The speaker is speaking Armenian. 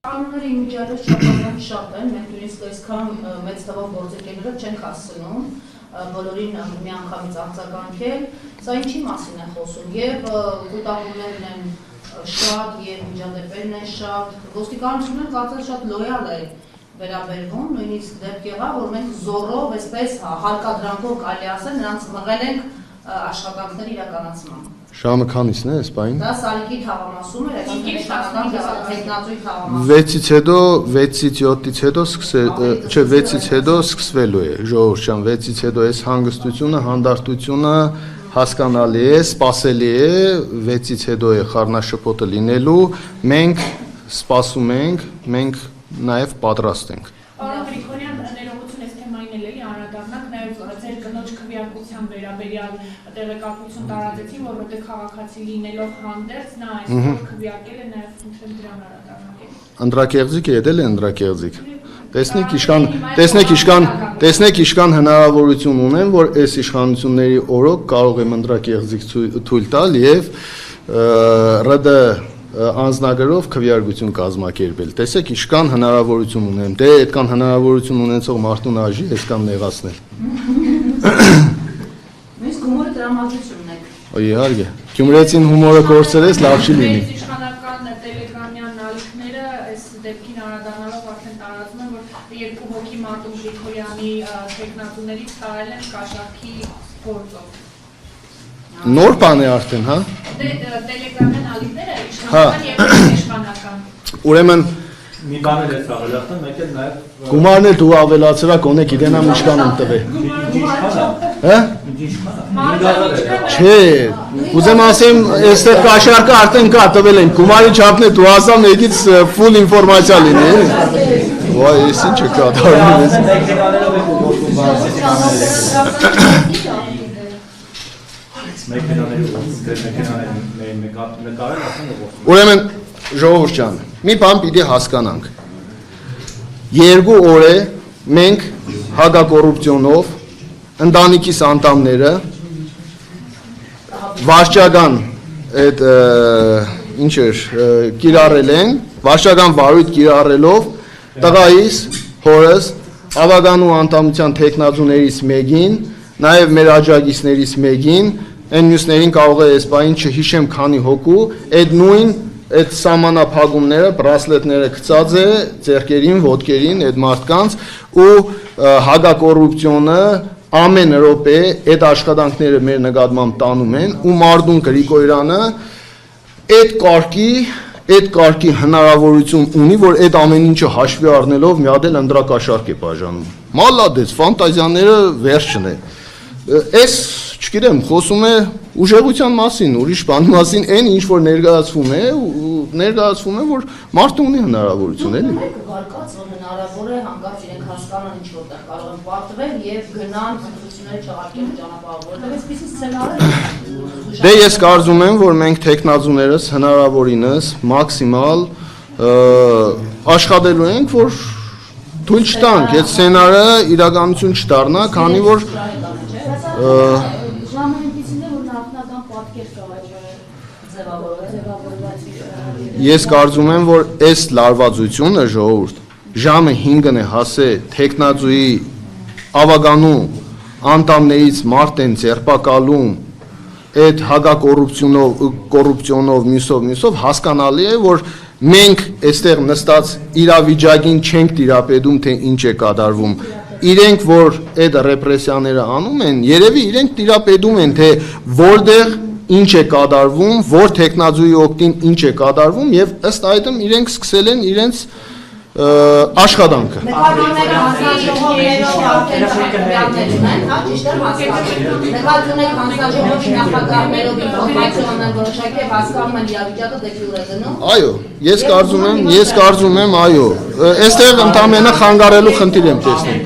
Կանոնների միջավայրը շատ շատ են, մենք նույնիսկ այսքան մեծ թվով գործընկերներով չենք հասցնում բոլորին միանգամից արձագանքել, սա ինչի մասին է խոսում, եւ կուտակումներն են շատ եւ միջադեպերն են շատ, ոստիկանությունը կարծես շատ լոյալ է վերաբերվում, նույնիսկ դեպք եղավ, որ մենք զորով, այսպես հարկադրանքով կարելի ասել, նրանց մղել ենք աշխատանքների իրականացման։ Ժամը քանիսն է այս պահին։ Դա Սալիկի թաղամասում էր, այսինքն տեխնազույգ թաղամասում։ 6-ից հետո, 6-ից 7-ից հետո չէ, 6-ից հետո սկսվելու է, ժողովուրդ ջան, 6-ից հետո այս հանգստությունը, հանդարտությունը հասկանալի է, սպասելի է, 6-ից հետո է խառնաշփոթը լինելու, մենք սպասում ենք, մենք նաև պատրաստ ենք։ Պարոն Գրիգորյան, ներողություն այս թեմային էլի անդրադառնանք, նաև ձեր կնոջ քվեարկության վերաբերյալ տեղեկատվություն տարածեցին, որովհետև քաղաքացի լինելով հանդերձ նա այսօր քվեարկել է նաև խնդրեմ դրան անդրադառնալ։ Անդրակեղծիկ է, դել է անդրակեղծիկ։ Տեսնեք իշքան հնարավորություն ունեմ, որ այս իշխանությունների օրոք կարող եմ անդրակեղծիկ թույլ տալ եւ ՌԴ անձնագրով քվեարկություն կազմակերպել։ Տեսեք, իշքան հնարավորություն ունեմ։ Դե այդքան հնարավորություն ունեցող մարդուն աժի այսքան նեղացնել։ Մենք հումորը տրամադրությունն եք։ Իհարկե։ Գյումրեցին հումորը կորցրես, լավ չի լինի։ Իշխանական տելեգրամյան նալիքները այս դեպքին անդրադառնալով արդեն տարածում են, որ երկու հոգի Մարտուն Գրիգորյանի տեխնատուներից տարել են կաշառքի գործով։ Նոր բան է արդեն, հա։ Տելեգրամյան նալիքները իշխանական եւ իշխանական։ Ուրեմն մի բան էլ է ավելացնում, մեկ էլ նաև գումարն էլ դու ավելացրա կոնե գիտենամ ինչքան եմ տվել։ Հա? Չէ, ուզեմ ասեմ, այստեղ կաշառքը արդեն կա տվել են, գումարի չափն է դու ասա մեկից ֆուլ ինֆորմացիա լինի, էլի։ Վայ, ես ինչ է կատարվում Ուրեմն ժողովուրդ ջան, մի բան պիտի հասկանանք։ 2 օր է մենք հակակոռուպցիոնով ընտանիքիս անդամները վարչական այդ ինչ էր կիրառել են, վարչական վարույթ կիրառելով տղայիս, հորս, ավագանու անդամության տեխնազուներից մեկին, նաև մեր աջակիցներից մեկին, այն մյուսներին կարող է այս բային չհիշեմ քանի հոգու, այդ նույն այդ սահմանափակումները, բրասլետները գծած է ձեռքերին, ոտքերին այդ մարդկանց ու հակակոռուպցիոնը ամեն րոպե այդ աշխատանքները մեր նկատմամբ տանում են ու Մարտուն Գրիգորյանը այդ կարգի հնարավորություն ունի, որ այդ ամեն ինչը հաշվի առնելով մի հատ էլ ընդրակաշարք է բաժանում։ Մալադես, ֆանտազիաները վերջն է։ Այս, չգիտեմ, խոսում է ուժեղության մասին, ուրիշ բանի մասին, այն ինչ որ ներկայացվում է, որ մարդը ունի հնարավորություն, էլի։ Վարկած, որ հնարավոր է հանկարծ իրենք հասկանան ինչ որտեղ կարող են պարտվել եւ գնան ընտրությունների չեղարկելու ճանապարհով, որտեղ այսպիսի սցենարներ։ Դե ես կարծում եմ, որ մենք տեխնազուներս հնարավորինս մաքսիմալ աշխատելու ենք, որ թույլ չտանք, այդ սցենարը իրականություն չդառնա, քանի որ Ես կարծում եմ, որ այս լարվածությունը ժողովուրդ ժամը 5-ն է հասե տեխնազուի ավագանու անդամներից մարդ են ձերբակալում այդ հակակոռուպցիոնով մյուսով հասկանալի է, որ մենք այստեղ նստած իրավիճակին չենք տիրապետում, թե ինչ է կատարվում։ Իրենք, որ այդ ռեպրեսիաները անում են, երևի իրենք տիրապետում են, թե որտեղ ինչ է կատարվում, որ տեխնազուի օգտին ինչ է կատարվում եւ ըստ այդմ իրենք սկսել են իրենց աշխատանքը։ Այո, ես կարծում եմ, այո, այստեղ ընդամենը խանգարելու խնդիր եմ տեսնում։